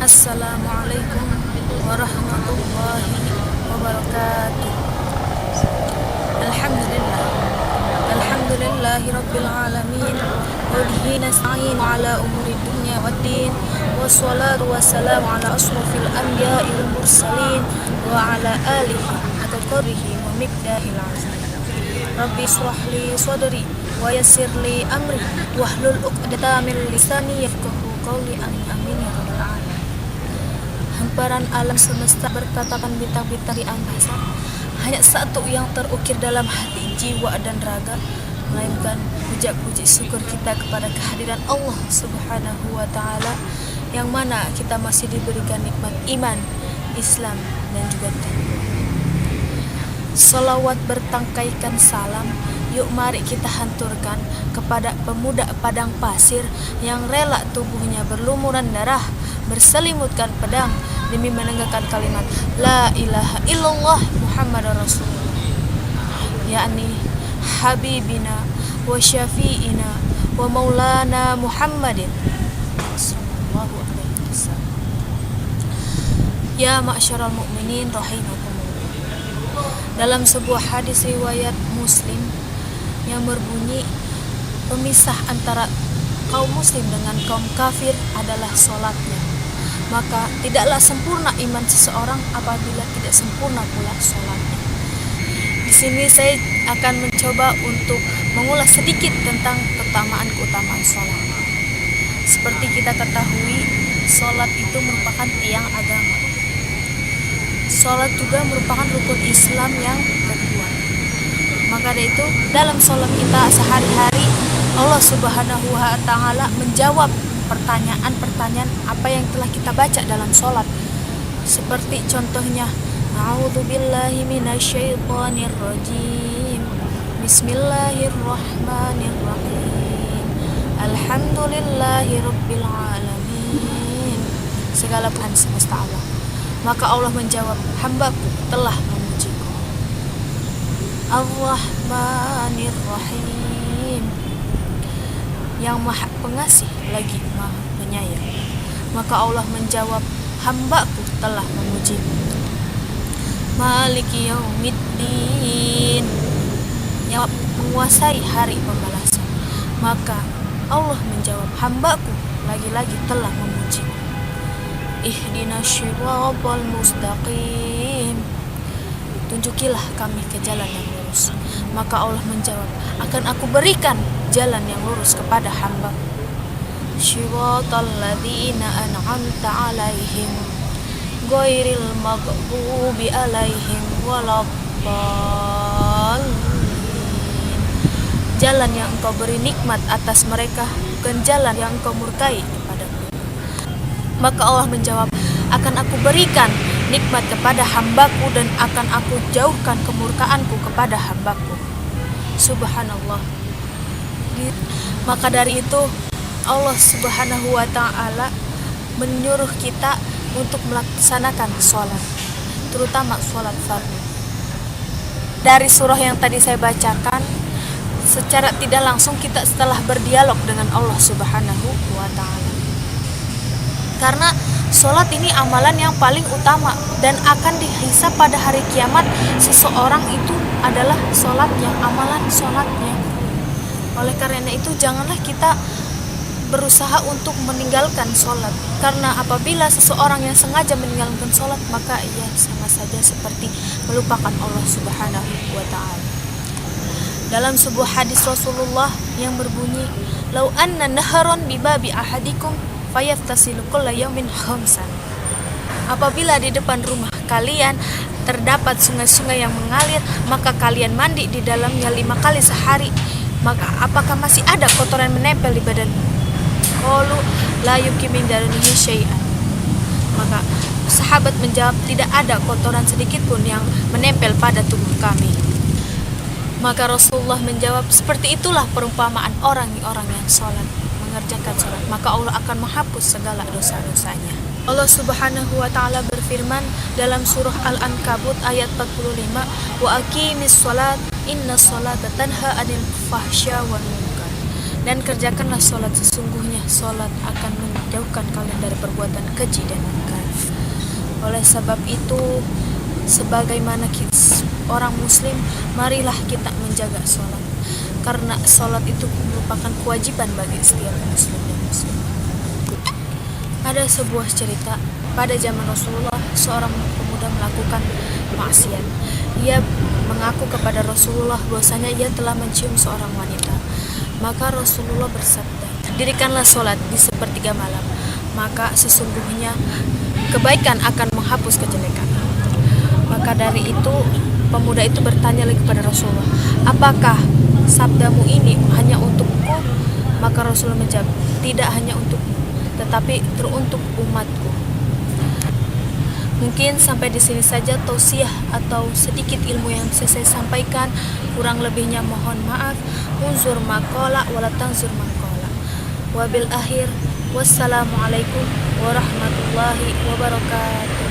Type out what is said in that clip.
Assalamualaikum warahmatullahi wabarakatuh. Alhamdulillah. Alhamdulillahi rabbil alamin. Wa bihi nasta'in ala umuri dunya waddin. Wassalatu wassalamu ala asrofil anbiya'i wal mursalin wa ala alihi hatta qadrihi wa miqdaril azim. Rabbi israh li sadri wa yassir li amri wahlul 'uqdatam min lisani yafqahu qawli. Amin ya rabbal alamin. Hamparan alam semesta bertatakan bintang-bintang di angkasa, hanya satu yang terukir dalam hati, jiwa dan raga, melainkan puja-puji syukur kita kepada kehadiran Allah Subhanahu wa ta'ala, yang mana kita masih diberikan nikmat iman, Islam dan juga takwa. Salawat bertangkaikan salam, yuk mari kita hanturkan kepada pemuda padang pasir yang rela tubuhnya berlumuran darah, berselimutkan pedang demi menegakkan kalimat La ilaha illallah Muhammadar Rasulullah, yakni Habibina wa Syafi'ina wa Maulana Muhammadin sallallahu alaihi wasallam. Ya ma'syaral mu'minin rahimakumullah. Dalam sebuah hadis riwayat Muslim yang berbunyi, pemisah antara kaum muslim dengan kaum kafir adalah sholatnya. Maka tidaklah sempurna iman seseorang apabila tidak sempurna pula sholatnya. Di sini saya akan mencoba untuk mengulas sedikit tentang keutamaan sholat. Seperti kita ketahui, sholat itu merupakan tiang agama. Sholat juga merupakan rukun Islam yang kedua. Maka dari itu, dalam sholat kita sehari-hari, Allah Subhanahu wa ta'ala menjawab pertanyaan-pertanyaan apa yang telah kita baca dalam sholat. Seperti contohnya, A'udzubillahi minasyaitonirrajim. Bismillahirrahmanirrahim. Alhamdulillahi rabbil alamin. Segala puji semesta Allah. Maka Allah menjawab, hambaku telah memujiku. Ar-Rahmanir-Rahim, yang maha pengasih lagi maha penyayang. Maka Allah menjawab, hambaku telah memujimu. Maliki yaumiddin, yang menguasai hari pembalasan. Maka Allah menjawab, hambaku lagi-lagi telah memujimu. Ihdinas syiratal mustaqim, tunjukilah kami ke jalan yang lurus. Maka Allah menjawab, akan aku berikan jalan yang lurus kepada hamba. Syiratal ladzina an'amta alaihim ghairil maghdubi alaihim waladdallin, jalan yang engkau beri nikmat atas mereka, bukan jalan yang engkau murkai kepadaku. Maka Allah menjawab, akan aku berikan nikmat kepada hambaku dan akan aku jauhkan kemurkaanku kepada hambaku. Subhanallah. Maka dari itu Allah Subhanahu wa ta'ala menyuruh kita untuk melaksanakan sholat, terutama sholat fardu. Dari surah yang tadi saya bacakan, secara tidak langsung kita setelah berdialog dengan Allah Subhanahu wa ta'ala. Karena sholat ini amalan yang paling utama dan akan dihisab pada hari kiamat. Seseorang itu adalah sholat yang amalan sholatnya. Oleh karena itu janganlah kita berusaha untuk meninggalkan sholat. Karena apabila seseorang yang sengaja meninggalkan sholat, maka ia sama saja seperti melupakan Allah Subhanahu wa ta'ala. Dalam sebuah hadis Rasulullah yang berbunyi, lau anna naharon bibabi ahadikum fayaftasilu kulla yaumin khamsan. Apabila di depan rumah kalian terdapat sungai-sungai yang mengalir, maka kalian mandi di dalamnya 5 kali sehari. Maka apakah masih ada kotoran menempel di badanmu? Qalu la yuki min daranihi syai'an. Maka sahabat menjawab, tidak ada kotoran sedikit pun yang menempel pada tubuh kami. Maka Rasulullah menjawab, seperti itulah perumpamaan orang-orang yang sholat, mengerjakan sholat, maka Allah akan menghapus segala dosa-dosanya. Allah Subhanahu wa ta'ala berfirman dalam surah Al-Ankabut ayat 45, wa aqimis sholat inna sholata tanha anil fahsya wal munkar. Dan kerjakanlah sholat, sesungguhnya sholat akan menjauhkan kalian dari perbuatan keji dan mungkar. Oleh sebab itu, sebagaimana orang muslim, marilah kita menjaga sholat, karena sholat itu merupakan kewajiban bagi setiap muslim dan muslimah. Ada sebuah cerita, pada zaman Rasulullah, seorang pemuda melakukan maksiat. Ia mengaku kepada Rasulullah bahwasanya ia telah mencium seorang wanita. Maka Rasulullah bersabda, dirikanlah sholat di sepertiga malam, maka sesungguhnya kebaikan akan menghapus kejelekan. Maka dari itu, pemuda itu bertanya lagi kepada Rasulullah, apakah sabdamu ini hanya untukku? Maka Rasulullah menjawab, tidak hanya untukmu, tetapi teruntuk umatku. Mungkin sampai di sini saja tausiah atau sedikit ilmu yang bisa saya sampaikan. Kurang lebihnya mohon maaf. Unzur maqala wala tanzur maqala. Wabil akhir, wassalamualaikum warahmatullahi wabarakatuh.